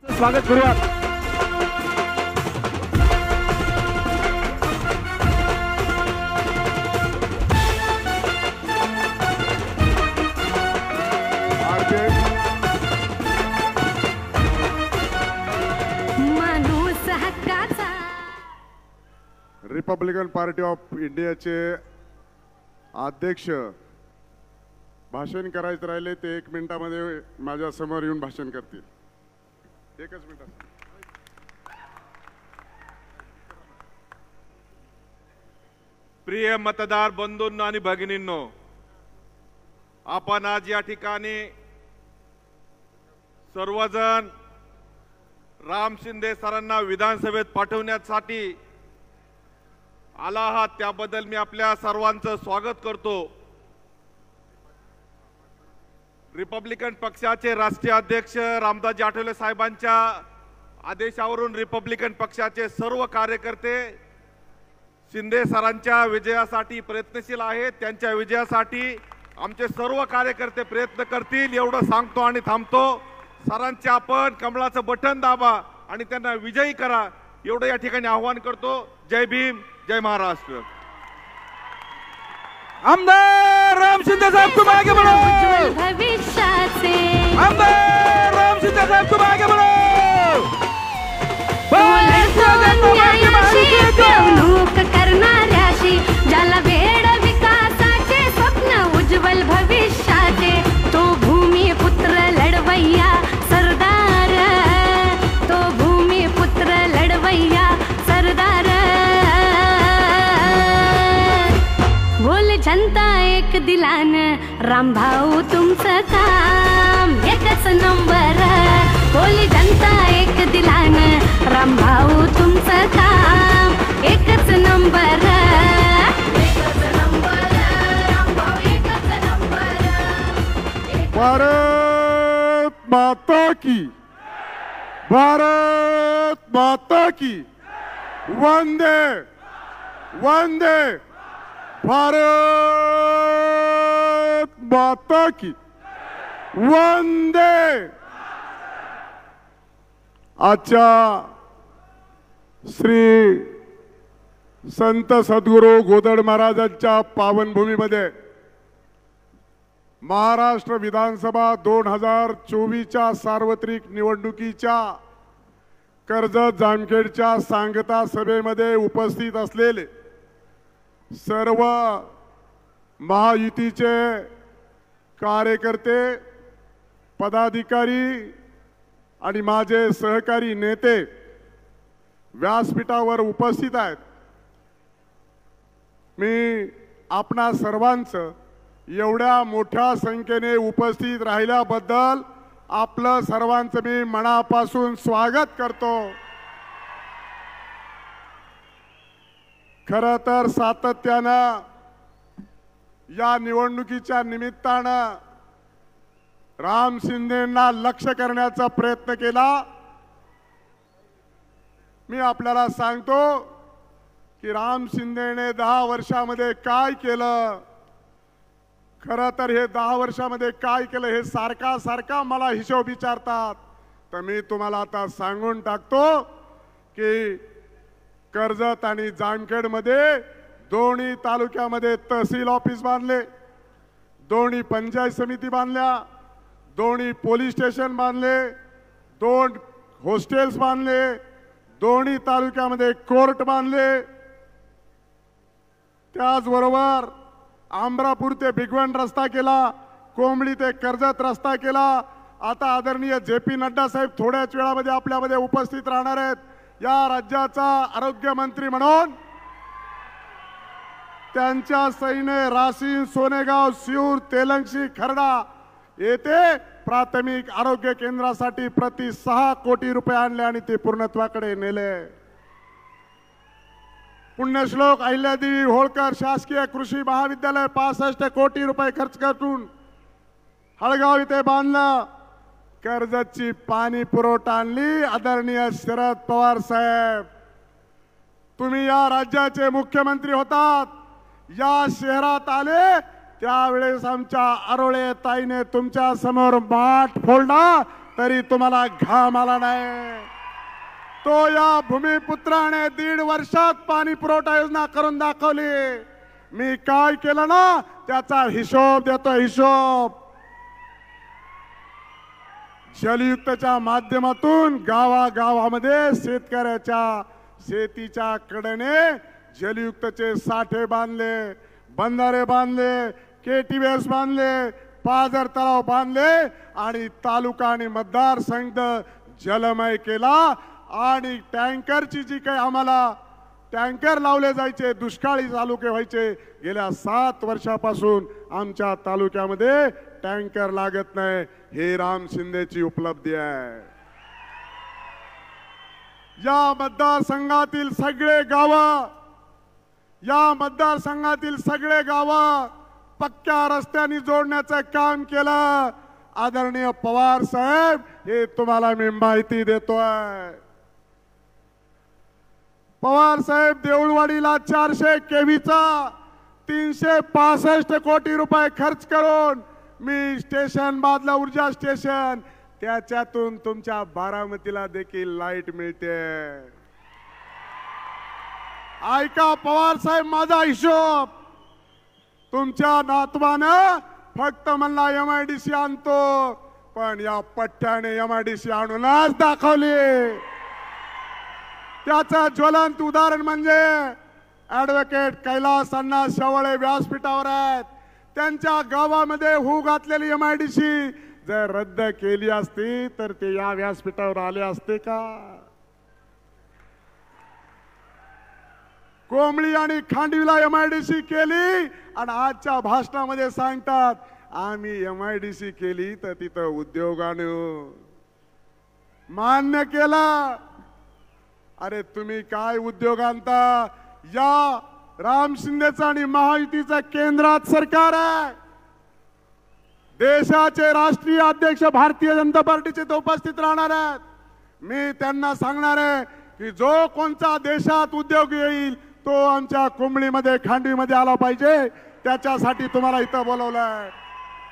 स्वागत करूयात. माणूस हक्काचा. रिपब्लिकन पार्टी ऑफ इंडियाचे अध्यक्ष भाषण करायचं राहिले ते 1 मिनिटामध्ये माझ्या समोर येऊन भाषण करतील. 1च मिनिटात. प्रिय मतदार बंधूंनो आणि भगिनींनो, आपण आज या ठिकाणी सर्वजण राम शिंदे सरांना विधानसभेत पाठवण्यासाठी आला आहात, त्याबद्दल मी आपल्या सर्वांचं स्वागत करतो. रिपब्लिकन पक्षाचे राष्ट्रीय अध्यक्ष रामदासजी आठवले साहेबांच्या आदेशावरून रिपब्लिकन पक्षाचे सर्व कार्यकर्ते शिंदे सरांच्या विजयासाठी प्रयत्नशील आहेत. त्यांच्या विजयासाठी आमचे सर्व कार्यकर्ते प्रयत्न करतील एवढं सांगतो आणि थांबतो. सरांचे आपण कमळाचं बटन दाबा आणि त्यांना विजयी करा एवढं या ठिकाणी आवाहन करतो. जय भीम, जय महाराष्ट्र. आमदार राम शिंदे साहब तुम आगे बढ़ो. भविष्याचे आमदार राम शिंदे साहब तुम आगे बढ़ो. लोक करणाऱ्याशी, ज्याला वेड विकासाचे स्वप्न उज्ज्वल भविष्याचे, तो भूमिपुत्र लढवय्या सरदार, तो भूमिपुत्र लढवय्या सरदार. बोल जनता एक दिलान, रामभाऊ तुमचं काम एकच नंबर. बोल जनता एक दिलान, रामभाऊ तुमचं काम एकच नंबर. भारत माता की, भारत माता की, वंदे वंदे भारत माता की, वंदे. आजच्या श्री संत सद्गुरू गोदड महाराजांच्या पावनभूमीमध्ये महाराष्ट्र विधानसभा 2024च्या सार्वत्रिक निवडणुकीच्या कर्जत जामखेडच्या सांगता सभेमध्ये उपस्थित असलेले सर्व महायुतीचे कार्यकर्ते, पदाधिकारी आणि माझे सहकारी नेते व्यासपीठावर उपस्थित आहेत. मी आपणा सर्वांचं एवढ्या मोठ्या संख्येने उपस्थित राहिल्याबद्दल आपलं सर्वांचं मी मनापासून स्वागत करतो. खरं तर सातत्यानं या निवडणुकीच्या निमित्तानं राम शिंदेंना लक्ष्य करण्याचा प्रयत्न केला. मी आपल्याला सांगतो की राम शिंदेने 10 वर्षामध्ये काय केलं. खरं तर हे 10 वर्षामध्ये काय केलं हे सारखा मला हिशोब विचारतात, तर मी तुम्हाला आता सांगून टाकतो की कर्जत आणि जामखेडमध्ये दोन्ही तालुक्यामध्ये तहसील ऑफिस बांधले, दोन्ही पंचायत समिती बांधल्या, दोन्ही पोलीस स्टेशन बांधले, 2 हॉस्टेल्स बांधले, दोन्ही तालुक्यामध्ये कोर्ट बांधले. त्याचबरोबर आंबरापूर ते भिगवण रस्ता केला, कोंबडी ते कर्जत रस्ता केला. आता आदरणीय JP नड्डा साहेब थोड्याच वेळामध्ये आपल्यामध्ये उपस्थित राहणार आहेत. या राज्याचा आरोग्य मंत्री म्हणून त्यांच्या सैन्य राशीन, सोनेगाव, शिऊर, तेलंगशी, खरडा येथे प्राथमिक आरोग्य केंद्रासाठी प्रति 6 कोटी रुपये आणले आणि ते पूर्णत्वाकडे नेले. पुण्यश्लोक अहिल्यादेवी होळकर शासकीय कृषी महाविद्यालय 65 कोटी रुपये खर्च करून हळगाव इथे बांधलं. कर्जतची पाणी पुरवठा आणली आदरणीय शरद पवार साहेब. तुम्ही या राज्याचे मुख्यमंत्री होतात, या शहरात आले त्यावेळेस आमच्या आरोळे ताईने तुमच्या समोर माठ फोडला, तरी तुम्हाला घाम आला नाही. तो या भूमिपुत्राने 1.5 वर्षात पाणी पुरवठा योजना करून दाखवली. मी काय केलं ना त्याचा हिशोब देतो. हिशोब जलयुक्तच्या माध्यमातून गावागावामध्ये शेतकऱ्याच्या शेतीच्या कडेने जलयुक्तचे साठे बांधले, बंधारे बांधले, केटीव्हीएस बांधले, पाझर तलाव बांधले आणि तालुका आणि मतदारसंघ जलमय केला. आणि टँकरची जी काही आम्हाला टँकर लावले जायचे, दुष्काळी तालुके व्हायचे, गेल्या 7 वर्षापासून आमच्या तालुक्यामध्ये टँकर लागत नाही. हे राम शिंदेची उपलब्धी आहे. या मतदारसंघातील सगळे गाव पक्क्या रस्त्यांनी जोडण्याचं काम केलं. आदरणीय पवार साहेब, हे तुम्हाला मी माहिती देतोय. पवार साहेब, देऊळवाडीला 400 केव्हीचा 365 कोटी रुपये खर्च करून मी स्टेशन बांधलं, ऊर्जा स्टेशन. त्याच्यातून तुमच्या बारामतीला देखील लाईट मिळते. ऐका पवार साहेब माझा हिशोब. तुमच्या नातवानं फक्त म्हणला MIDC आणतो, पण या पठ्ठ्याने MIDC आणूनच दाखवली. त्याचं ज्वलंत उदाहरण म्हणजे ऍडव्होकेट कैलास अण्णा शेवाळे व्यासपीठावर आहेत. त्यांच्या गावामध्ये होऊ घातलेली MIDC जर रद्द केली असती तर ते या व्यासपीठावर आले असते का? कोंबळी आणि खांडवीला MIDC केली आणि आजच्या भाषणामध्ये सांगतात आम्ही MIDC केली तर तिथं उद्योगानं मान्य केलं. अरे तुम्ही काय उद्योग आणता? या राम शिंदेचं आणि महायुतीचं केंद्रात सरकार आहे. देशाचे राष्ट्रीय अध्यक्ष भारतीय जनता पार्टीचे तो उपस्थित राहणार आहेत. मी त्यांना सांगणार आहे की जो कोणता देशात उद्योग येईल तो आमच्या कोंबडीमध्ये खांडवीमध्ये आला पाहिजे. त्याच्यासाठी तुम्हाला इथं बोलवलंय.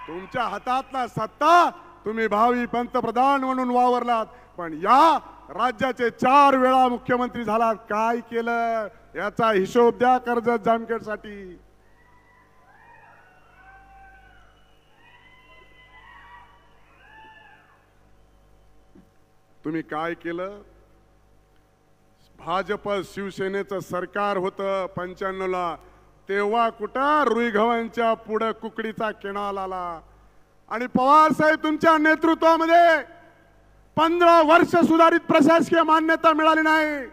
तुमच्या हातातला सत्ता, तुम्ही भावी पंतप्रधान म्हणून वावरलात, पण या राज्याचे 4 वेळा मुख्यमंत्री झालात. काय केलं याचा हिशोब द्या. कर्जत जामखेडसाठी तुम्ही काय केलं? भाजप शिवसेनेचं सरकार होतं 95ला, तेव्हा कुठं रुई गव्हांच्या पुढे कुकडीचा केणाल आला. आणि पवार साहेब तुमच्या नेतृत्वामध्ये 15 वर्ष सुधारित प्रशासकीय मान्यता मिळाली नाही.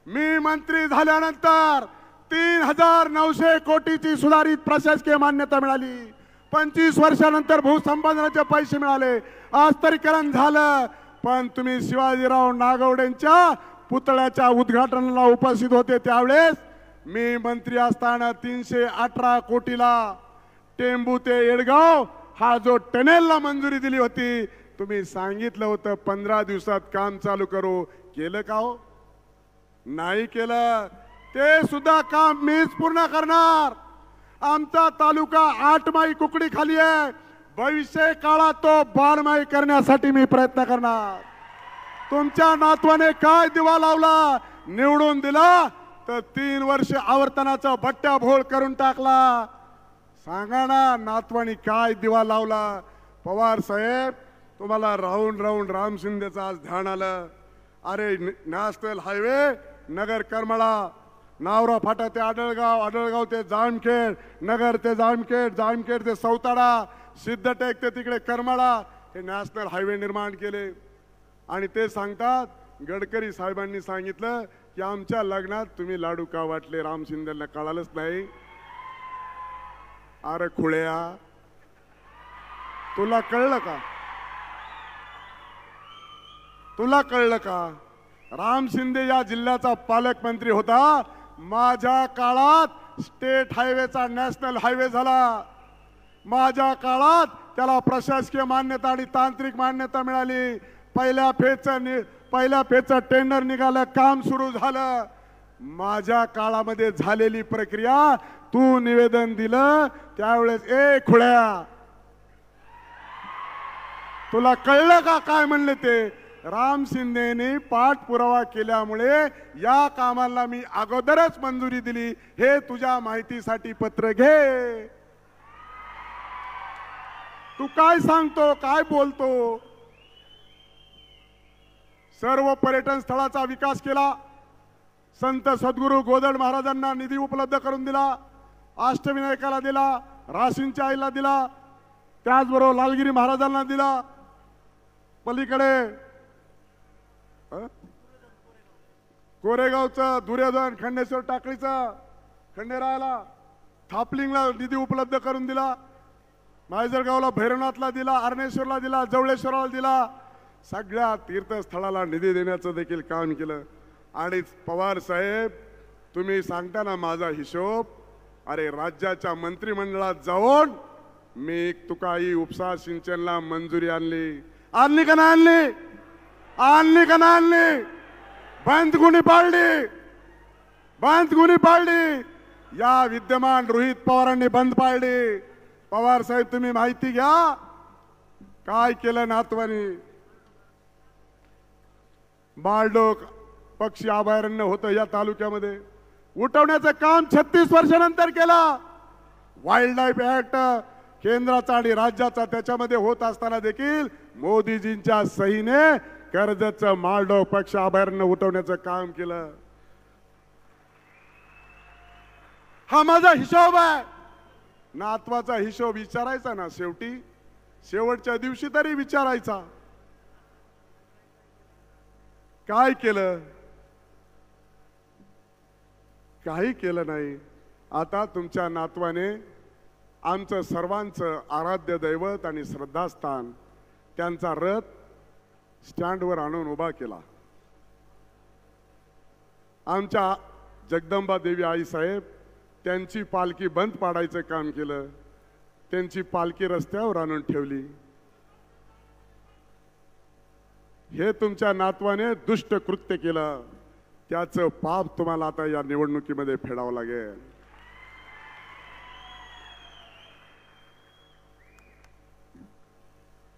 मी मंत्री झाल्यानंतर 3900 कोटीची सुधारित प्रशासकीय मान्यता मिळाली. 25 वर्षानंतर भूसंपादनाचे पैसे मिळाले, आस्तरीकरण झालं. पण तुम्ही शिवाजीराव नागवडेंच्या पुतळ्याच्या उद्घाटनाला उपस्थित होते. त्यावेळेस मी मंत्री असताना 318 कोटीला टेंबू ते येडगाव हा जो टनेलला मंजुरी दिली होती, तुम्ही सांगितलं होतं 15 दिवसात काम चालू करू. केलं का हो? नाही केलं. ते सुद्धा काम मीच पूर्ण करणार. आमचा तालुका 8 माई कुकडी खाली आहे. भविष्य काळात तो 12 माई करण्यासाठी मी प्रयत्न करणार. तुमच्या नातवाने काय दिवा लावला? निवडून दिला तर 3 वर्ष आवर्तनाचा भट्ट्या भोळ करून टाकला. सांगा ना नातवानी काय दिवा लावला? पवार साहेब, तुम्हाला राहून राहून राम शिंदेचं आज ध्यान आलं. अरे नॅशनल हायवे नगर करमाळा, नावरा फाटा ते आडळगाव, आडळगाव ते जामखेड, नगर ते जामखेड, जामखेड ते सौताडा, सिद्धटेक ते तिकडे करमाळा, हे नॅशनल हायवे निर्माण केले. आणि ते सांगतात गडकरी साहेबांनी सांगितलं की आमच्या लग्नात तुम्ही लाडू का वाटले? राम शिंदेला कळालंच नाही. अरे खुळ्या, तुला कळलं का? तुला कळलं का? राम शिंदे या जिल्ह्याचा पालकमंत्री होता. माझ्या काळात स्टेट हायवेचा नॅशनल हायवे झाला. माझ्या काळात त्याला प्रशासकीय मान्यता आणि तांत्रिक मान्यता मिळाली. पहिल्या फेजचं टेंडर निघालं, काम सुरू झालं. माझ्या काळामध्ये झालेली प्रक्रिया तू निवेदन दिलं त्यावेळेस, ए खुळ्या, तुला कळलं का काय म्हणले ते? राम शिंदेने पाठपुरावा केल्यामुळे या कामाला मी अगोदरच मंजुरी दिली, हे तुझ्या माहितीसाठी पत्र घे. तू काय सांगतो, काय बोलतो? सर्व पर्यटन स्थळाचा विकास केला, संत सद्गुरू गोदड महाराजांना निधी उपलब्ध करून दिला, अष्टविनायकाला दिला, राशींच्या आईला दिला, त्याचबरोबर लालगिरी महाराजांना दिला. पलीकडे कोरेगावचं दुर्योधन, खंडेश्वर टाकळीचं खंडेरायाला, थापलिंगला निधी उपलब्ध करून दिला, मायजरगावला भैरवनाथला दिला, अर्णेश्वरला दिला, जवळेश्वराला दिला. सगळ्या तीर्थस्थळाला निधी देण्याचं देखील काम केलं. आणि पवार साहेब, तुम्ही सांगता ना माझा हिशोब, अरे राज्याच्या मंत्रिमंडळात जाऊन मी तुकाई उपसा सिंचनला मंजुरी आणली. आणली का नाही आणली? आणली का नाही आणली? बंद गुणी पाडली, बंद गुणी पाडली. या विद्यमान रोहित पवारांनी बंद पाडली. पवार साहेब, तुम्ही माहिती घ्या काय केलं नातवानी. बाळडोक पक्षी अभयारण्य होतं या तालुक्यामध्ये, उठवण्याचं काम 36 वर्षानंतर केलं. वाईल्ड लाईफ ऍक्ट केंद्राचा आणि राज्याचा त्याच्यामध्ये होत असताना देखील मोदीजींच्या सहीने कर्जतचं माळडोक पक्षी अभयारण्य उठवण्याचं काम केलं. हा माझा हिशोब आहे. नातवाचा हिशोब विचारायचा ना शेवटी, शेवटच्या दिवशी तरी विचारायचा. काय केलं? काही केलं नाही. आता तुमच्या नातवाने आमचं सर्वांचं आराध्य दैवत आणि श्रद्धास्थान, त्यांचा रथ स्टँडवर आणून उभा केला. आमच्या जगदंबा देवी आई साहेब, त्यांची पालखी बंद पाडायचं काम केलं. त्यांची पालखी रस्त्यावर आणून ठेवली. हे तुमच्या नातवाने दुष्ट कृत्य केलं. त्याचं पाप तुम्हाला आता या निवडणुकीमध्ये फेडावं लागेल.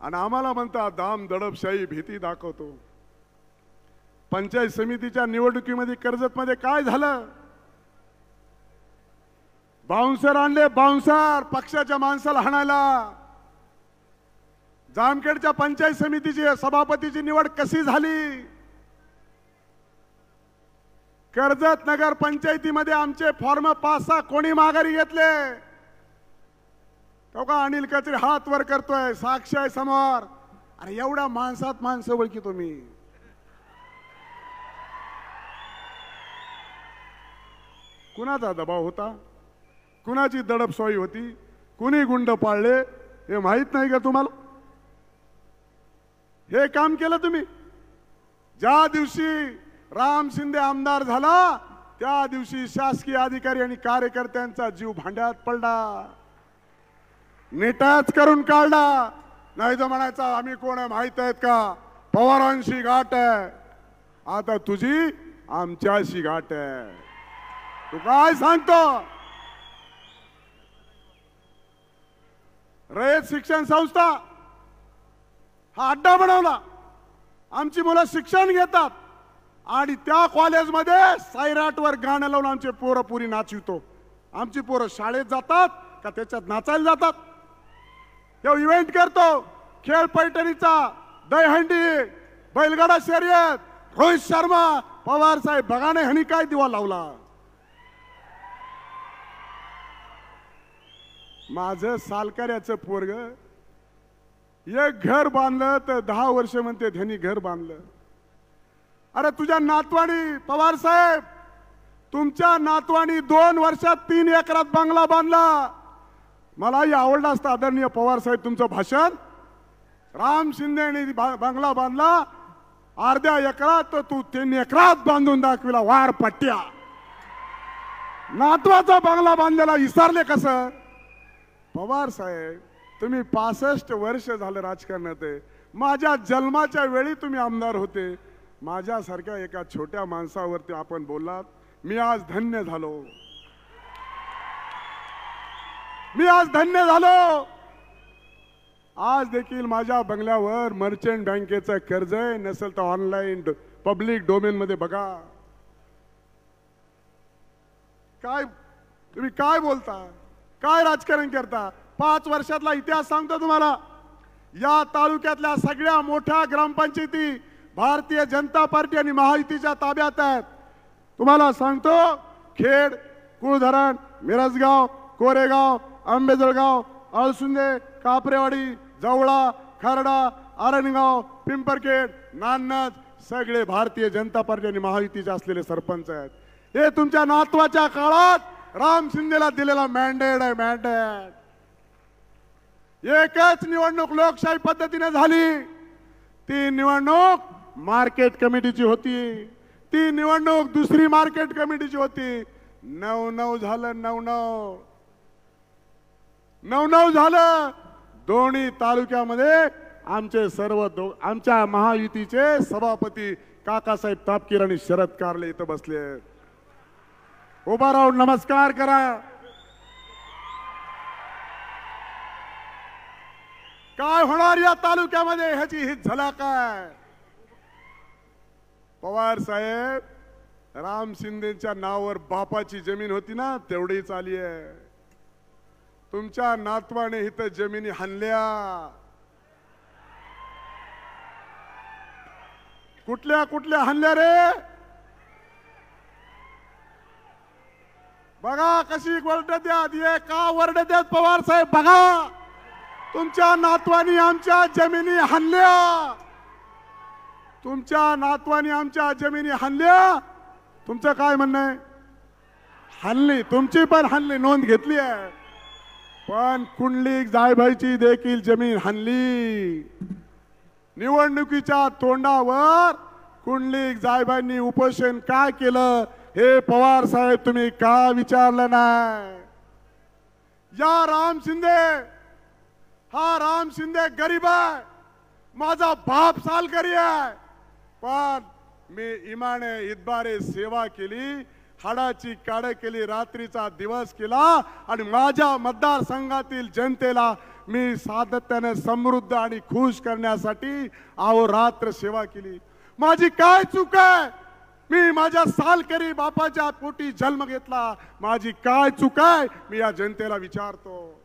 आणि आम्हाला म्हणता दाम दडपशाही भीती दाखवतो. पंचायत समितीच्या निवडणुकीमध्ये कर्जतमध्ये काय झालं? बाउन्सर आणले, बाउन्सर पक्षाच्या माणसाला हाणायला. जामखेडच्या पंचायत समितीची सभापतीची निवड कशी झाली? कर्जत नगर पंचायतीमध्ये आमचे फॉर्म 5-6 कोणी माघारी घेतले? तो का अनिल कचरे हात वर करतोय, साक्ष आहे समोर. अरे एवढ्या माणसात माणसं ओळखी तुम्ही. कुणाचा दबाव होता? कुणाची दडपशाही होती? कुणी गुंड पाळले हे माहित नाही का तुम्हाला? हे काम केलं तुम्ही. ज्या दिवशी राम शिंदे आमदार झाला त्या दिवशी शासकीय अधिकारी आणि कार्यकर्त्यांचा जीव भांड्यात पडला. नेटाच करून काढला. नाही तर म्हणायचा आम्ही कोण आहे माहित आहेत का? पवारांशी गाठ आहे. आता तुझी आमच्याशी गाठ आहे. तू काय सांगतो? रयत शिक्षण संस्था हा अड्डा बनवला. आमची मुलं शिक्षण घेतात आणि त्या कॉलेजमध्ये सायराटवर गाणं लावून आमचे पोरं पुरी नाचवितो. आमची पोरं शाळेत जातात का त्याच्यात नाचायला जातात? तेव्हा इव्हेंट करतो. खेळ पैठणीचा, दहीहंडी, बैलगाडा शर्यत, रोहित शर्मा. पवार साहेब बघा नाही ह्यांनी काय दिवा लावला. माझं सालकऱ्याचं पोरग एक घर बांधलं तर 10 वर्ष म्हणते त्यांनी घर बांधलं. अरे तुझ्या नातवानी, पवार साहेब तुमच्या नातवानी 2 वर्षात 3 एकरात बंगला बांधला. मलाही आवडलं असतं आदरणीय पवार साहेब तुमचं भाषण. राम शिंदेने बंगला बांधला अर्ध्या एकरात, तर तू 3 एकरात बांधून दाखविला वार पट्ट्या. नातवाचा बंगला बांधलेला विसरले कसं? पवार साहेब तुम्ही 65 वर्ष झालं राजकारणात आहे. माझ्या जन्माच्या वेळी तुम्ही आमदार होते. माझ्यासारख्या एका छोट्या माणसावरती आपण बोललात. मी आज धन्य झालो. मी आज धन्य झालो. आज देखील माझ्या बंगल्यावर मर्चंट बँकेचं कर्ज आहे, नसेल तर ऑनलाईन पब्लिक डोमेन मध्ये बघा. काय तुम्ही काय बोलता, काय राजकारण करता? 5 वर्षातला इतिहास सांगतो तुम्हाला. या तालुक्यातल्या सगळ्या मोठ्या ग्रामपंचायती भारतीय जनता पार्टी आणि महायुतीच्या ताब्यात आहेत. तुम्हाला सांगतो, खेड, कुळधरण, मिरजगाव, कोरेगाव, आंबेजळगाव, अळसुंदे, कापरेवाडी, जवळा, खर्डा, आरणगाव, पिंपरखेड, नान्नज सगळे भारतीय जनता पार्टी आणि महायुतीचे असलेले सरपंच आहेत. हे तुमच्या नातवाच्या काळात राम शिंदेला दिलेला मॅन्डेट आहे. मॅन्डेट एकच निवडणूक लोकशाही पद्धतीने झाली. ती निवडणूक मार्केट कमिटीची होती. ती निवडणूक दुसरी मार्केट कमिटीची होती. 9-9 झालं. 9-9 झालं. दोन्ही तालुक्यामध्ये आमचे आमच्या महायुतीचे सभापती काकासाहेब तापकीर आणि शरद कारले इथं बसले. उभा राहून नमस्कार करा. काय होणार या तालुक्यामध्ये ह्याची ही झलक आहे. पवार साहेब, राम शिंदेच्या नावावर बापाची जमीन होती ना, तेवढीच आली आहे. तुमच्या नातवाने इथं जमिनी हाणल्या. कुठल्या कुठल्या हाणल्या रे? बघा कशी वर्ड द्यात. हे का वर्ड द्यात पवार साहेब? बघा, तुमच्या नातवानी आमच्या जमिनी हाणल्या. तुमच्या नातवानी आमच्या जमिनी हाणल्या. तुमचं काय म्हणणं आहे? हाणली. तुमची पण हाणली, नोंद घेतली आहे. पण कुंडलिक जायभाईची देखील जमीन हाणली. निवडणुकीच्या तोंडावर कुंडलिक जायभाईंनी उपोषण काय केलं हे पवार साहेब तुम्ही का विचारलं नाही? या राम शिंदे, हा राम शिंदे गरीब आहे. माझा बाप सालकरी आहे. पण मी इमाने इतबारे सेवा केली, हाडाची काढ केली, रात्रीचा दिवस केला आणि माझ्या मतदारसंघातील जनतेला मी सातत्याने समृद्ध आणि खुश करण्यासाठी अहोरात्र सेवा केली. माझी काय चूक आहे? मी माझ्या सालकरी बापाच्या पोटी जन्म घेतला. माझी काय चूक आहे? मी या जनतेला विचारतो,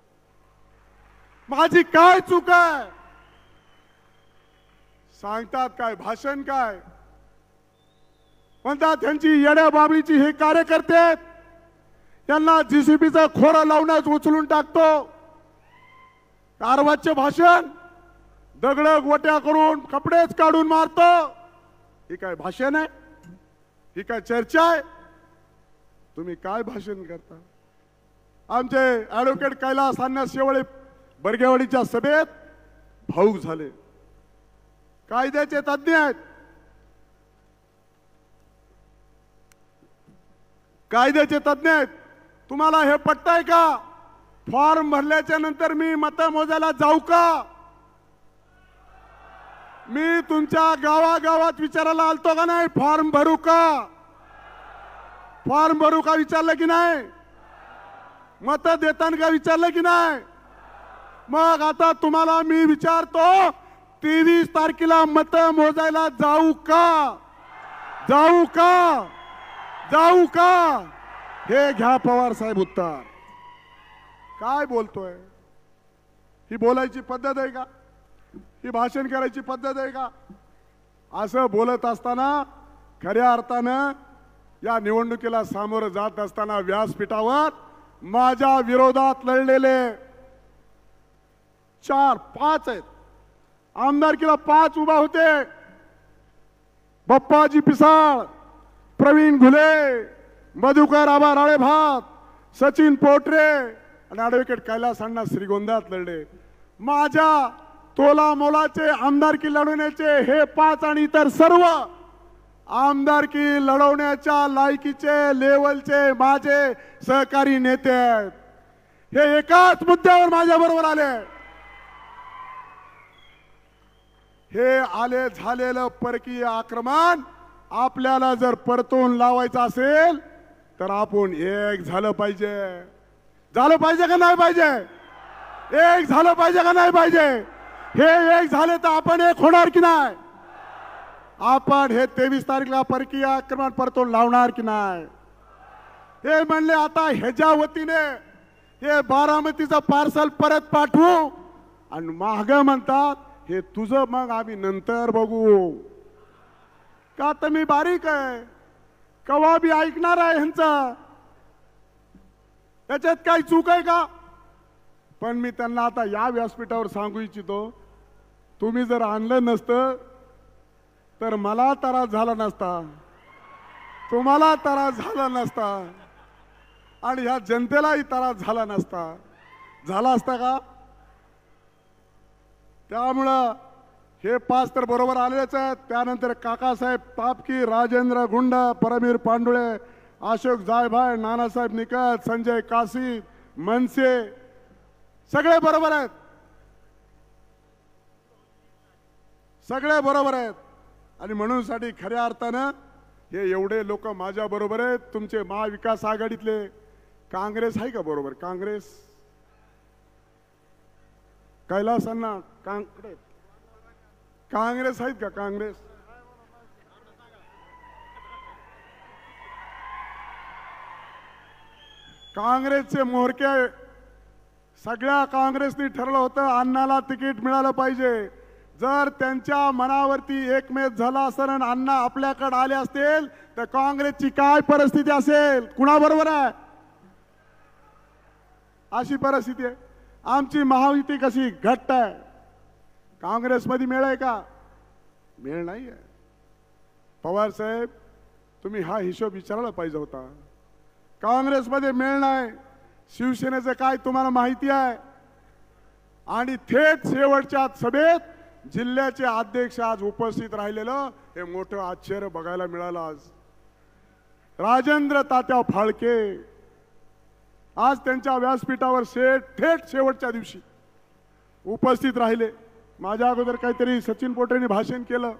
माझी काय चूक आहे? सांगतात काय, भाषण काय म्हणतात, त्यांची येड्या बाबळीची हे कार्यकर्ते आहेत. त्यांना जीसीबीचं खोरं लावूनच उचलून टाकतो. कारवाचे भाषण, दगड गोट्या करून कपडेच काढून मारतो. ही काय भाषण आहे? ही काय चर्चा आहे? तुम्ही काय भाषण करता? आमचे ऍडव्होकेट कैलास अण्णा शेवळे बर्गेवाडीच्या सभेत भाऊक झाले. कायद्याचे तज्ञ आहेत. कायद्याचे तज्ञ आहेत. तुम्हाला हे पटतंय का? फॉर्म भरल्याच्या नंतर मी मत मोजायला जाऊ का? मी तुमच्या गावागावात विचारायला आलतो का नाही? फॉर्म भरू का? फॉर्म भरू का विचारलं की नाही? मत देताना का विचारलं की नाही? मग आता तुम्हाला मी विचारतो, 23 तारखेला मत मोजायला जाऊ का? जाऊ का? जाऊ का? हे घ्या पवार साहेब उत्तर. काय बोलतोय? ही बोलायची पद्धत आहे का? ही भाषण करायची पद्धत आहे का? असं बोलत असताना खऱ्या अर्थानं या निवडणुकीला सामोरं जात असताना व्यासपीठावर माझ्या विरोधात लढलेले 4-5 आहेत. आमदारकीला 5 उभा होते. बप्पाजी पिसाळ, प्रवीण घुले, मधुकर आबा राळेभात, सचिन पोटरे आणि ऍडव्होकेट कैलास अण्णा श्रीगोंद्यात लढले. माझ्या तोला मोलाचे आमदारकी लढवण्याचे हे 5 आणि इतर सर्व आमदारकी लढवण्याच्या लायकीचे लेवलचे माझे सहकारी नेते आहेत. हे एकाच मुद्द्यावर माझ्या बरोबर आले. हे आले झालेलं परकीय आक्रमण आपल्याला जर परतून लावायचं असेल तर आपण एक झालं पाहिजे. झालं पाहिजे का नाही पाहिजे? एक झालं पाहिजे का नाही पाहिजे? हे एक झाले तर आपण एक होणार की नाही? आपण हे 23 तारीखला परकीय आक्रमण परतून लावणार की नाही? हे म्हणले आता ह्याच्या वतीने हे बारामतीचं पार्सल परत पाठवू आणि माग म्हणतात हे तुझं मग आम्ही नंतर बघू. का तर मी बारीक आहे, कवा बी ऐकणार आहे ह्यांचं. त्याच्यात काही चूक आहे का? पण मी त्यांना आता या व्यासपीठावर सांगू इच्छितो, तुम्ही जर आणलं नसतं तर मला त्रास झाला नसता, तुम्हाला त्रास झाला नसता आणि ह्या जनतेलाही त्रास झाला नसता. झाला असता का? त्यामुळं हे 5 तर बरोबर आलेच आहेत. त्यानंतर काकासाहेब तापकी, राजेंद्र गुंड, परमवीर पांडुळे, अशोक जायभाय, नानासाहेब निकट, संजय काशी, मनसे सगळे बरोबर आहेत, सगळे बरोबर आहेत. आणि म्हणून साठी खऱ्या अर्थानं हे एवढे लोक माझ्या बरोबर आहेत. तुमचे महाविकास आघाडीतले काँग्रेस आहे का बरोबर? काँग्रेस कैलासांना काँग्रेस आहेत का? काँग्रेस काँग्रेसचे मोहरके सगळ्या काँग्रेसनी ठरलं होतं अण्णाला तिकीट मिळालं पाहिजे. जर त्यांच्या मनावरती एकमेव झाला असेल आणि अण्णा आपल्याकडे आले असतील तर काँग्रेसची काय परिस्थिती असेल? कुणाबरोबर आहे? अशी परिस्थिती आहे. आमची महायुती कशी घट्ट आहे. काँग्रेसमध्ये मेळ आहे का? मेळ नाही आहे. पवार साहेब तुम्ही हा हिशोब विचारायला पाहिजे होता. काँग्रेसमध्ये मेळ नाही. शिवसेनेचं काय तुम्हाला माहिती आहे? आणि थेट शेवटच्या सभेत जिल्ह्याचे अध्यक्ष आज उपस्थित राहिलेलं हे मोठं आश्चर्य बघायला मिळालं. आज राजेंद्र तात्या फाळके आज त्यांच्या व्यासपीठावर थेट शेवटच्या दिवशी उपस्थित राहिले. माझ्या अगोदर काहीतरी सचिन पोटेंनी भाषण केलं.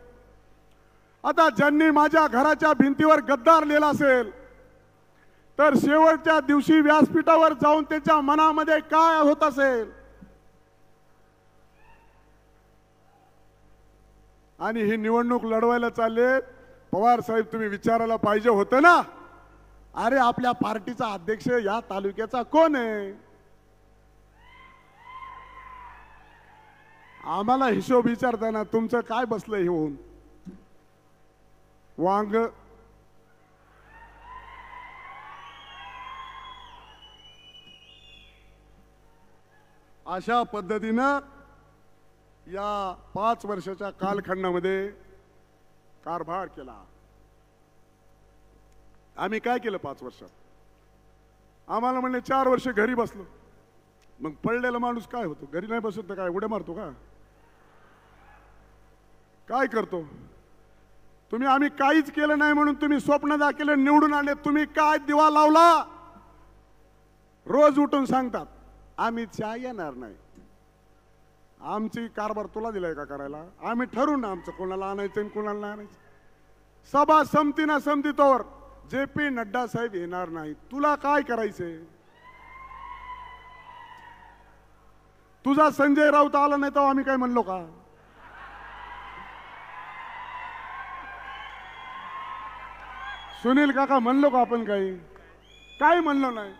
आता ज्यांनी माझ्या घराच्या भिंतीवर गद्दार लिहिला असेल तर शेवटच्या दिवशी व्यासपीठावर जाऊन त्याच्या मनामध्ये काय होत असेल? आणि ही निवडणूक लढवायला चालले. पवार साहेब तुम्ही विचारायला पाहिजे होतं ना, अरे आपल्या पार्टीचा अध्यक्ष या तालुक्याचा कोण आहे? आम्हाला हिशोब विचारताना तुमचं काय बसलंय होऊन वांग? अशा पद्धतीनं या 5 वर्षाच्या कालखंडामध्ये कारभार केला. आम्ही काय केलं 5 वर्षात? आम्हाला म्हणले 4 वर्ष घरी बसलो. मग पडलेला माणूस काय होतो? घरी नाही बसत तर काय उड्या मारतो का? काय करतो तुम्ही? आम्ही काहीच केलं नाही म्हणून तुम्ही स्वप्न दाखवलं, निवडून आले. तुम्ही काय दिवा लावला? रोज उठून सांगतात आम्ही चहा येणार नाही. आमची कारभार तुला दिलाय का करायला? आम्ही ठरवून ना आमचं कोणाला आणायचं आणि कोणाला नाही आणायचं. सभा संमती ना संमतीतोवर JP नड्डा साहेब येणार नाही. तुला काय करायचंय? तुझा संजय राऊत आला नाही तर आम्ही काय म्हणलो का? सुनील काका म्हणलो का आपण? काही म्हणलो नाही.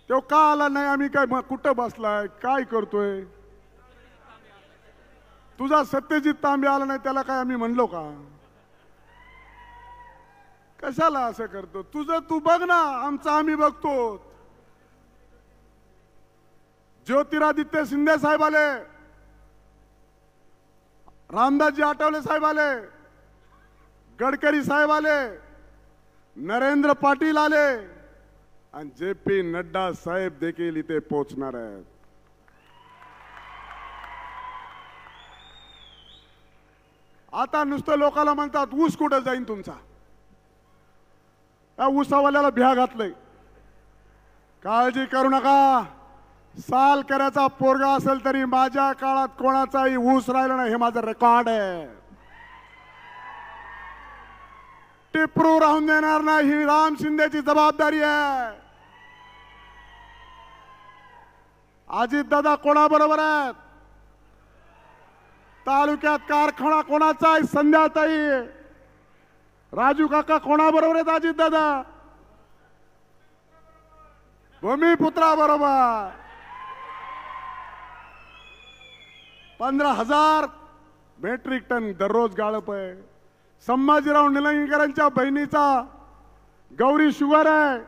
तो का आला नाही? आम्ही काय कुठं बसलाय? काय करतोय? तुझा सत्यजित तांबे आला नाही त्याला काय आम्ही म्हणलो का? कशाला असं करतो? तुझं तू बघ ना, आमचं आम्ही बघतो. ज्योतिरादित्य शिंदे साहेब आले, रामदासजी आठवले साहेब आले, गडकरी साहेब आले, नरेंद्र पाटील आले आणि JP नड्डा साहेब देखील इथे पोहोचणार आहेत. आता नुसतं लोकांना म्हणतात ऊस कुठं जाईन तुमचा? त्या ऊसावाल्याला भ्या घातलंय. काळजी करू नका. साल करायचा पोरगा असेल तरी माझ्या काळात कोणाचाही ऊस राहिला नाही, हे माझं रेकॉर्ड आहे. टिपरू राहून देणार नाही, ही राम शिंदेची जबाबदारी आहे. अजित दादा कोणाबरोबर आहेत? तालुक्यात कारखाना कोणाचा आहे? संध्याताई. राजू काका कोणाबरोबर आहेत? अजित दादा. भूमिपुत्रा बरोबर. 15,000 मेट्रिक टन दररोज गाळप आहे. संभाजीराव निलंगेकरांच्या बहिणीचा गौरी शुगर आहे.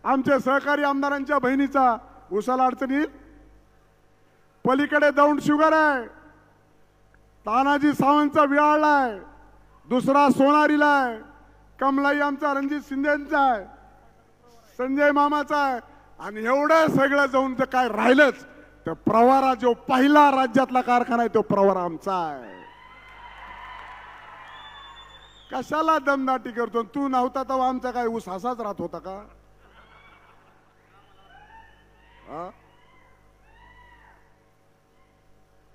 आमच्या सहकारी आमदारांच्या बहिणीचा उसाला अडचणीत. पलीकडे दौंड शुगर आहे. तानाजी सावंतचा विळाला आहे. दुसरा सोनारीला आहे. कमलाई आमचा रणजित शिंदेचा आहे. संजय मामाचा आहे. आणि एवढं सगळं जाऊन जर काय राहिलंच तर प्रवारा जो पहिला राज्यातला कारखाना आहे तो प्रवारा आमचा आहे. कशाला दमदाटी करतो? तू नव्हता तेव्हा आमचा काय ऊस असाच राहत होता का?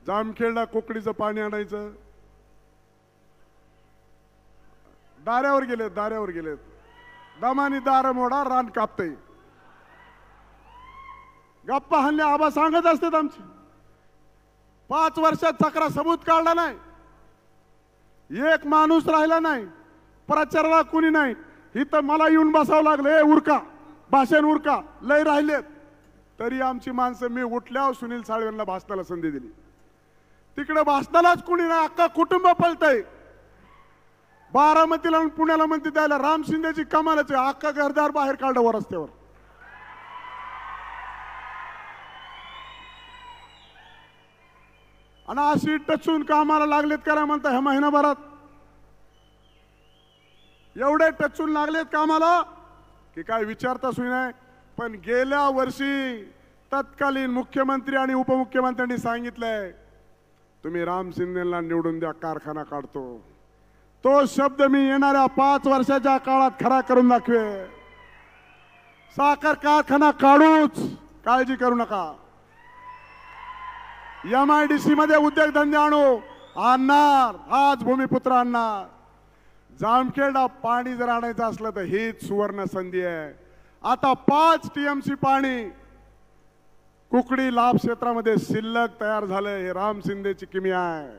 जामखेडला कोकडीचं पाणी आणायचं. दाऱ्यावर गेलेत. दमानी दार मोडा रान कापतय. गप्पा हल्ले आबा सांगत असतात आमची. 5 वर्षात चक्रा सबूत काढला नाही. एक माणूस राहिला नाही. प्रचाराला कुणी नाही. इथं मला येऊन बसावं लागलं. ए उरका, भाषण उरका, लय राहिलेत. तरी आमची माणसं मी उठल्यावर सुनील साळवेंना भाषणाला संधी दिली. तिकडे भाषणालाच कुणी नाही. अख्खा कुटुंब पळतय. बारामतीला आणि पुण्याला म्हणते त्याला राम शिंदेची कमालच आहे. अख्खा घरदार बाहेर काढलं वर रस्त्यावर. आणि अशी टचून कामाला लागलेत करा म्हणता ह्या महिनाभरात. एवढे टचून लागलेत कामाला की काय विचारता सोय नाही. पण गेल्या वर्षी तत्कालीन मुख्यमंत्री आणि उपमुख्यमंत्र्यांनी सांगितलंय तुम्ही राम शिंदेला निवडून द्या, कारखाना काढतो. तो शब्द मी येणाऱ्या 5 वर्षाच्या काळात खरा करून दाखवे. साखर कारखाना काढूच, काळजी करू नका. MIDC मध्ये उद्योगधंदे आणणार. आज भूमिपुत्र आणणार. जामखेडला पाणी जर आणायचं असलं तर हीच सुवर्ण संधी आहे. आता 5 TMC पाणी कुकडी लाभ क्षेत्रामध्ये शिल्लक तयार झालं. हे राम शिंदेची किमया आहे.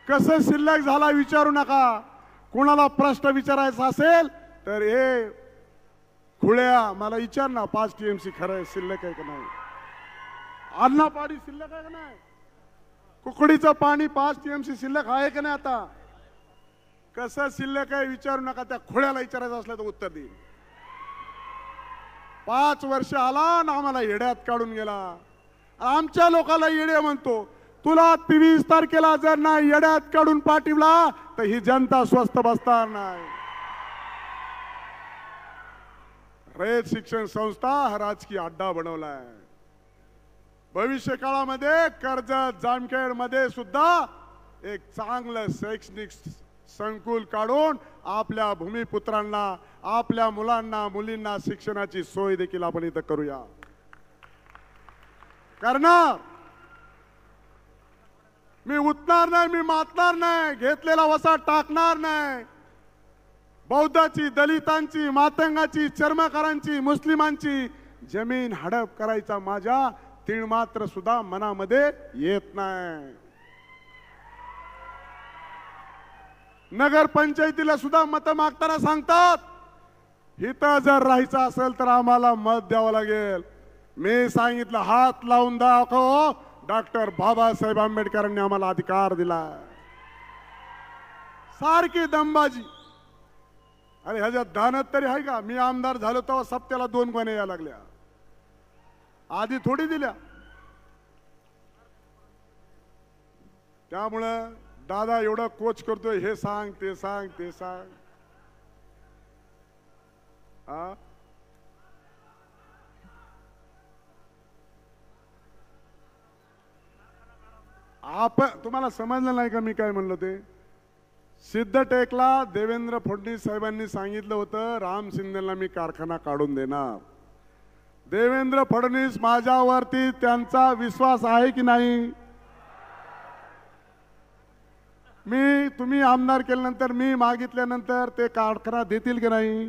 कसं शिल्लक झाला विचारू नका. कोणाला प्रश्न विचारायचा असेल तर हे खुळ्या मला विचार ना, 5 TMC खरं शिल्लक आहे का नाही? अन्ना पाणी शिल्लक आहे का नाही? कुकडीचं पाणी 5 TMC शिल्लक आहे का नाही? आता कसं शिल्लक आहे विचारू नका. त्या खुळ्याला विचारायचं असलं तर उत्तर देईल. 5 वर्ष आला ना आम्हाला येड्यात काढून गेला. आमच्या लोकांना येडे म्हणतो. तुला 23 तारखेला जर नाही येड्यात काढून पाठवला तर ही जनता स्वस्थ बसणार नाही. रयत शिक्षण संस्था हा राजकीय अड्डा बनवलाय. भविष्य काळामध्ये कर्जत जामखेड मध्ये सुद्धा एक चांगलं शैक्षणिक संकुल काढून आपल्या भूमिपुत्रांना, आपल्या मुलांना मुलींना शिक्षणाची सोय देखील आपण इथं करूया. करणार. मी उठणार नाही, मी मातणार नाही, घेतलेला वसा टाकणार नाही. बौद्धाची, दलितांची, मातंगाची, चर्मकारांची, मुस्लिमांची जमीन हडप करायचा माझ्या तीळ मात्र सुद्धा मनामध्ये येत नाही. नगर पंचायतीला सुद्धा मत मागताना सांगतात इथं जर राहायचं असेल तर आम्हाला मत द्यावं लागेल. मी सांगितलं हात लावून दाखव. डॉक्टर बाबासाहेब आंबेडकरांनी आम्हाला अधिकार दिला. सारखी दंबाजी. अरे ह्याच्यात दानत तरी आहे का? मी आमदार झालो तेव्हा सप्त्याला 2 गोण्या यायला लागल्या. आधी थोडी दिल्या. त्यामुळं दादा एवढं कोच करतोय, हे सांग ते सांग ते सांग. तुम्हाला समजलं नाही का मी काय म्हणलो ते? सिद्धटेकला देवेंद्र फडणवीस साहेबांनी सांगितलं होतं राम शिंदेला मी कारखाना काढून देणार. देवेंद्र फडणवीस माझ्यावरती त्यांचा विश्वास आहे की नाही? तुम्ही आमदार केल्यानंतर मी मागितल्यानंतर ते कारखाना देतील की नाही?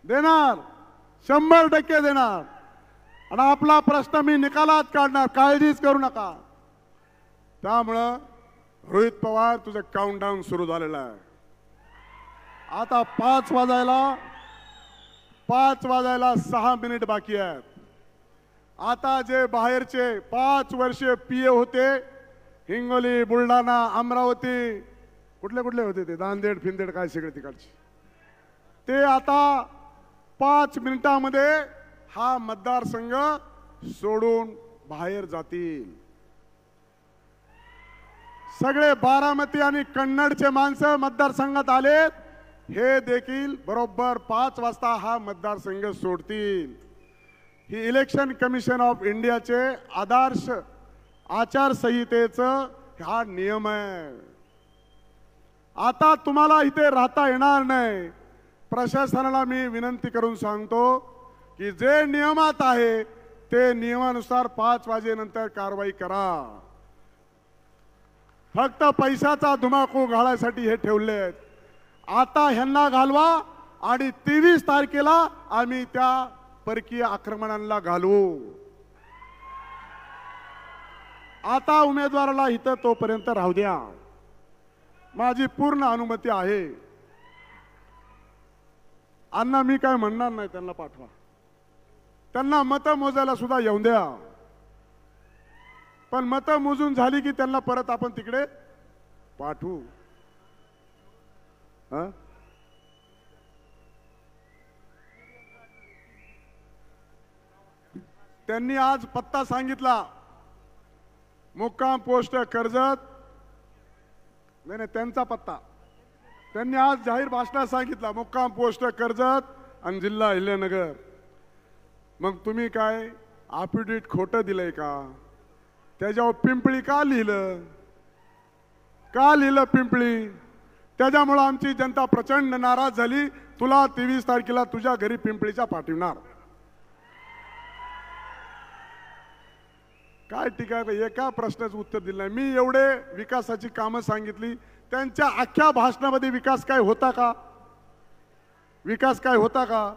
देणार. 100% देणार. आणि आपला प्रश्न मी निकालात काढणार. काळजीच करू नका. त्यामुळं रोहित पवार तुझं काउंटडाऊन सुरू झालेलं आहे. आता 5 वाजायला 6 मिनिट बाकी आहेत. आता जे बाहेरचे 5 वर्षीय पीए होते, हिंगोली, बुलढाणा, अमरावती, कुठले कुठले होते ते, नांदेड फिंदेड काय सगळे तिकडचे, ते आता 5 मिनिटांमध्ये हा मतदारसंघ सोडून बाहेर जातील. सगळे बारामती आणि कन्नडचे माणसं मतदारसंघात आलेत, हे देखील बरोबर 5 वाजता हा मतदारसंघ सोडतील. ही इलेक्शन कमिशन ऑफ इंडियाचे आदर्श आचारसंहितेचं हा नियम आहे. आता तुम्हाला इथे राहता येणार नाही. प्रशासनाला मी विनंती करून सांगतो की जे नियमात आहे ते नियमानुसार 5 वाजेनंतर कारवाई करा. फक्त पैशाचा धुमाकूळ घालायसाठी हे ठेवले आहेत. आता ह्यांना घालवा आणि 23 तारखेला आम्ही त्या परकीय आक्रमणांना घालवू. आता उमेदवाराला इथं तोपर्यंत राहू द्या, माझी पूर्ण अनुमती आहे. अण्णा मी काय म्हणणार नाही, त्यांना पाठवा, त्यांना मतं मोजायला सुद्धा येऊन द्या. पण मतं मोजून झाली की त्यांना परत आपण तिकडे पाठवू. त्यांनी आज पत्ता सांगितला, मुक्काम पोस्ट कर्जत, नाही त्यांचा पत्ता त्यांनी आज जाहीर भाषणात सांगितला, मुक्काम पोस्ट कर्जत आणि जिल्हा अहिल्यानगर. मग तुम्ही काय अफिडेविट खोटं दिलंय का? त्याच्यावर पिंपळी का लिहिलं? पिंपळी? त्याच्यामुळे आमची जनता प्रचंड नाराज झाली. तुला 23 तारखेला तुझ्या घरी पिंपळीच्या पाठवणार. काय टीका? एका प्रश्नाचं उत्तर दिलं नाही. मी एवढे विकासाची कामं सांगितली, त्यांच्या अख्ख्या भाषणामध्ये विकास काय होता का? विकास काय होता का?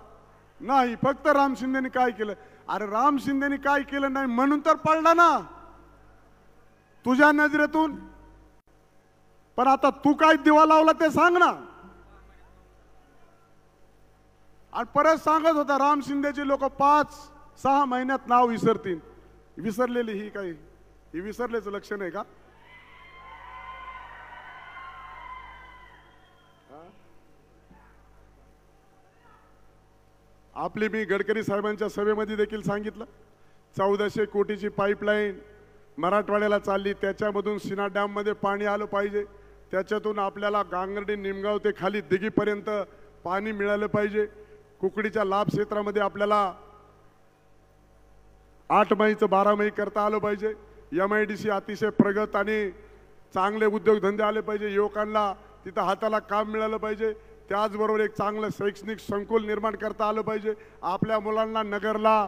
नाही. फक्त राम शिंदेनी काय केलं? अरे राम शिंदेनी काय केलं नाही म्हणून तर पडला ना तुझ्या नजरेतून. पण आता तू काय दिवा लावला ते सांग ना. आणि परत सांगत होता राम शिंदेचे लोक 5-6 महिन्यात नाव विसरतील. विसरलेली ही काही ही विसरल्याचं लक्षण आहे का? आपली मी गडकरी साहेबांच्या सभेमध्ये देखील सांगितलं, 1400 कोटीची पाईपलाईन मराठवाड्याला चालली, त्याच्यामधून सीना डॅम मध्ये पाणी आलं पाहिजे, त्याच्यातून आपल्याला गांगर्डी निमगाव ते खाली दिघीपर्यंत पाणी मिळालं पाहिजे. कुकडीच्या लाभ क्षेत्रामध्ये आपल्याला 8 मईचं 12 मई करता आलं पाहिजे. MIDC अतिशय प्रगत आणि चांगले उद्योगधंदे आले पाहिजे. युवकांना तिथं हाताला काम मिळालं पाहिजे. त्याचबरोबर एक चांगलं शैक्षणिक संकुल निर्माण करता आलं पाहिजे. आपल्या मुलांना नगरला,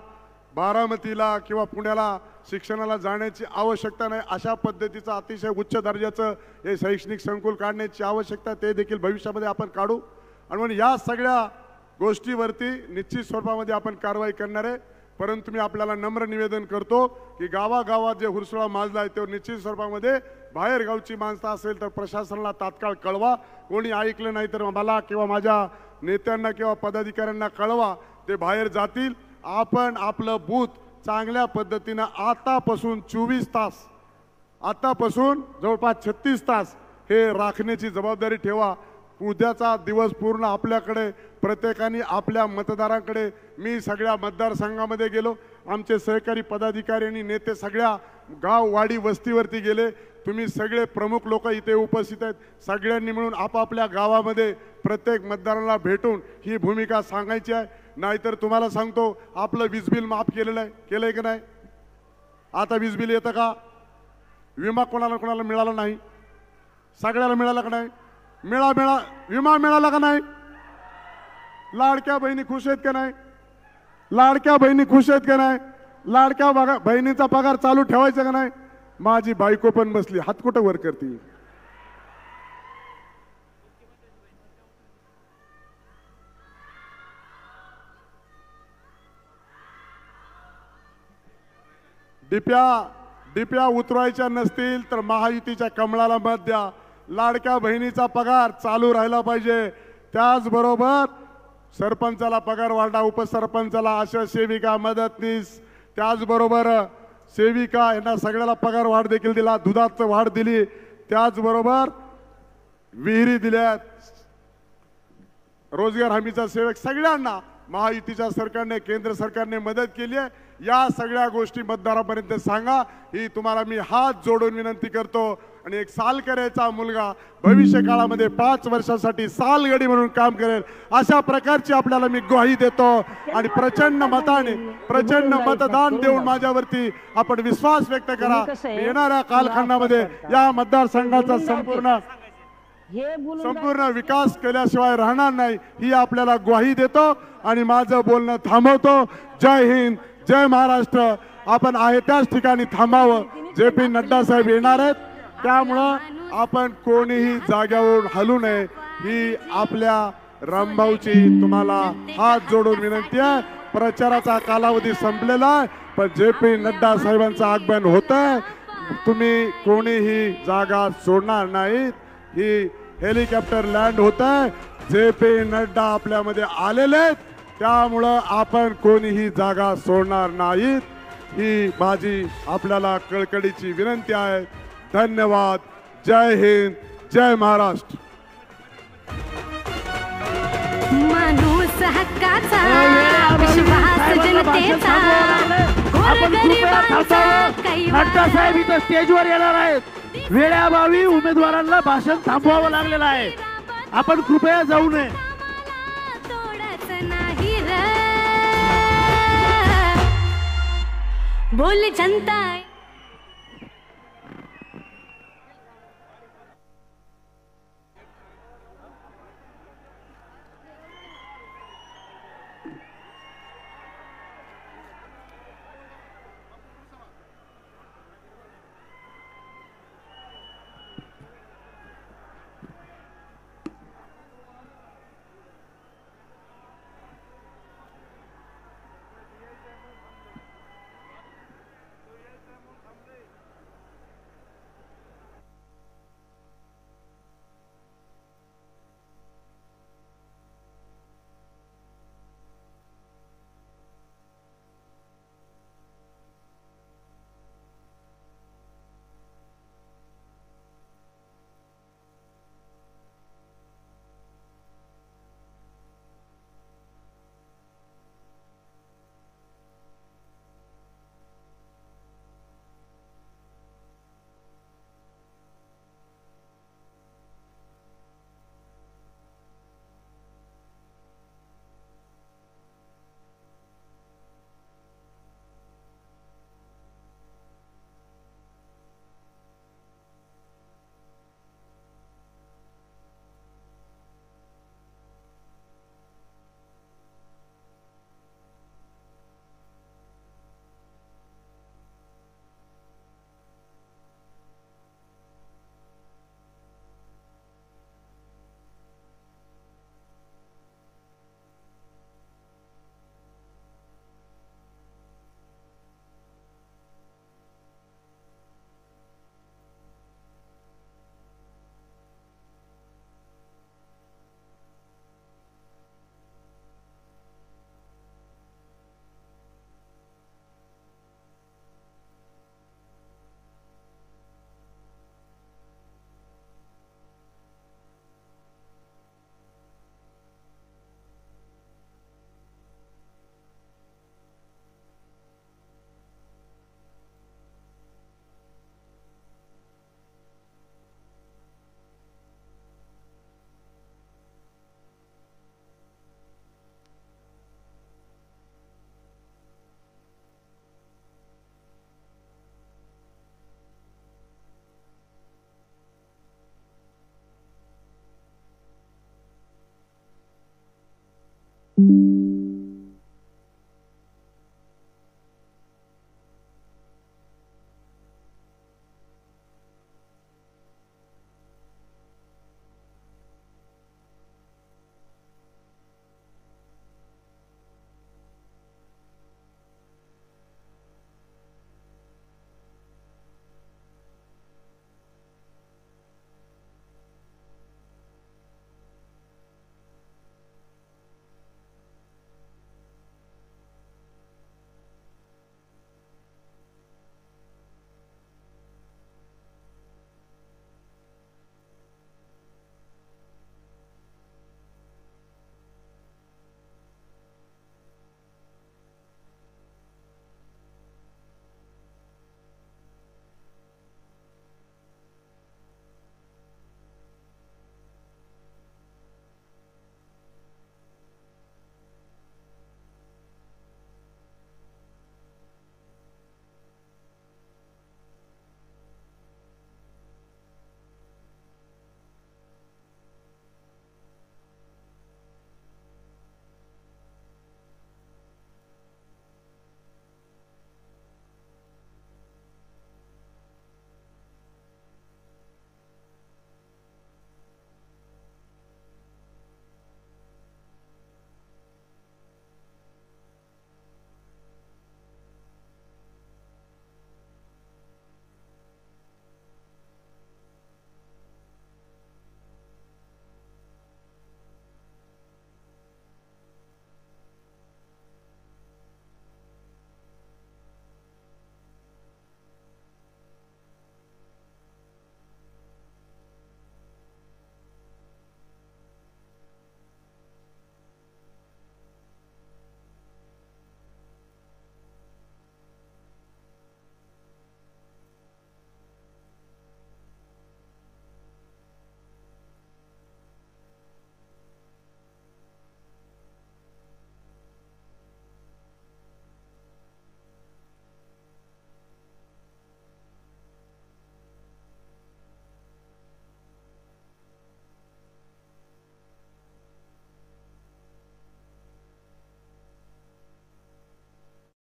बारामतीला किंवा पुण्याला शिक्षणाला जाण्याची आवश्यकता नाही, अशा पद्धतीचं अतिशय उच्च दर्जाचं हे शैक्षणिक संकुल काढण्याची आवश्यकता, ते देखील भविष्यामध्ये आपण काढू. आणि म्हणून या सगळ्या गोष्टीवरती निश्चित स्वरूपामध्ये आपण कारवाई करणार आहे. परंतु मी आपल्याला नम्र निवेदन करतो की गावागावात जे हुरसुळा माजला आहे तो निश्चित स्वरूपामध्ये बाहेर गावची माणसं असेल तर प्रशासनाला तात्काळ कळवा. कोणी ऐकलं नाही तर मला किंवा माझ्या नेत्यांना किंवा पदाधिकाऱ्यांना कळवा, ते बाहेर जातील. आपण आपलं बूथ चांगल्या पद्धतीनं आतापासून 24 तास, आतापासून जवळपास 36 तास हे राखण्याची जबाबदारी ठेवा. उद्याचा दिवस पूर्ण आपल्याकडे, प्रत्येकाने आपल्या मतदारांकडे. मी सगळ्या मतदारसंघामध्ये गेलो, आमचे सहकारी पदाधिकारी आणि नेते सगळ्या गाव वाडी वस्तीवरती गेले. तुम्ही सगळे प्रमुख लोक इथे उपस्थित आहेत. सगळ्यांनी मिळून आपापल्या गावामध्ये प्रत्येक मतदाराला भेटून ही भूमिका सांगायची आहे. नाहीतर तुम्हाला सांगतो, आपलं वीज बिल माफ केलेलं आहे, केलंय की नाही? आता वीज बिल येतं का? विमा कोणाला कोणाला मिळाला नाही? सगळ्याला मिळाला का नाही? विमा मिळाला का नाही? लाडक्या बहिणी खुश आहेत का नाही? लाडक्या बहिणी खुश आहेत का नाही? लाडक्या बहिणीचा पगार चालू ठेवायचा का नाही? माझी बायको पण बसली, हात कुठं वर करते. डिप्या उतरवायच्या नसतील तर महायुतीच्या कमळाला मत द्या. लाडक्या बहिणीचा पगार चालू राहिला पाहिजे. त्याचबरोबर सरपंचाला पगार वाढा, उपसरपंचाला, आशा सेविका, मदतनीस, त्याचबरोबर सेविका यांना सगळ्याला पगार वाढ देखील दिला. दुधाचं वाढ दिली. त्याचबरोबर विहिरी दिल्यात. रोजगार हमीचा सेवक सगळ्यांना महायुतीच्या सरकारने, केंद्र सरकारने मदत केली आहे. या सगळ्या गोष्टी मतदारापर्यंत सांगा, ही तुम्हाला मी हात जोडून विनंती करतो. आणि एक सालकरेचा मुलगा भविष्य काळामध्ये 5 वर्षासाठी सालगडी म्हणून काम करेल अशा प्रकारची आपल्याला मी ग्वाही देतो. आणि प्रचंड मताने, प्रचंड मतदान देऊन माझ्यावरती आपण विश्वास व्यक्त करा. येणाऱ्या कालखंडामध्ये या मतदारसंघाचा संपूर्ण विकास केल्याशिवाय राहणार नाही, ही आपल्याला ग्वाही देतो. आणि माझं बोलणं थांबवतो. जय हिंद, जय महाराष्ट्र. आपण आहे त्याच ठिकाणी थांबावं. JP नड्डा साहेब येणार आहेत, त्यामुळं आपण कोणीही जाग्यावरून हलू नये, ही आपल्या रामभाऊची तुम्हाला हात जोडून विनंती आहे. प्रचाराचा कालावधी संपलेला आहे, पण JP नड्डा साहेबांचं आगमन होत आहे. तुम्ही कोणीही जागा सोडणार नाहीत. ही हेलिकॉप्टर लँड होत आहे. JP नड्डा आपल्यामध्ये आलेले आहेत, त्यामुळं आपण कोणीही जागा सोडणार नाहीत, ही माझी आपल्याला कळकळीची विनंती आहे. धन्यवाद. जय हिंद, जय महाराष्ट्र. माणूस हक्काचा, विश्वास जनतेचा, गोरगरिबांचा नड्डा साहेब इथं स्टेजवर येणार आहेत. वेळाभावी उमेदवारांना भाषण थांबवावं लागलेलं आहे. आपण कृपया जाऊ नये. तोडच नाही र, बोल जनता. Thank you.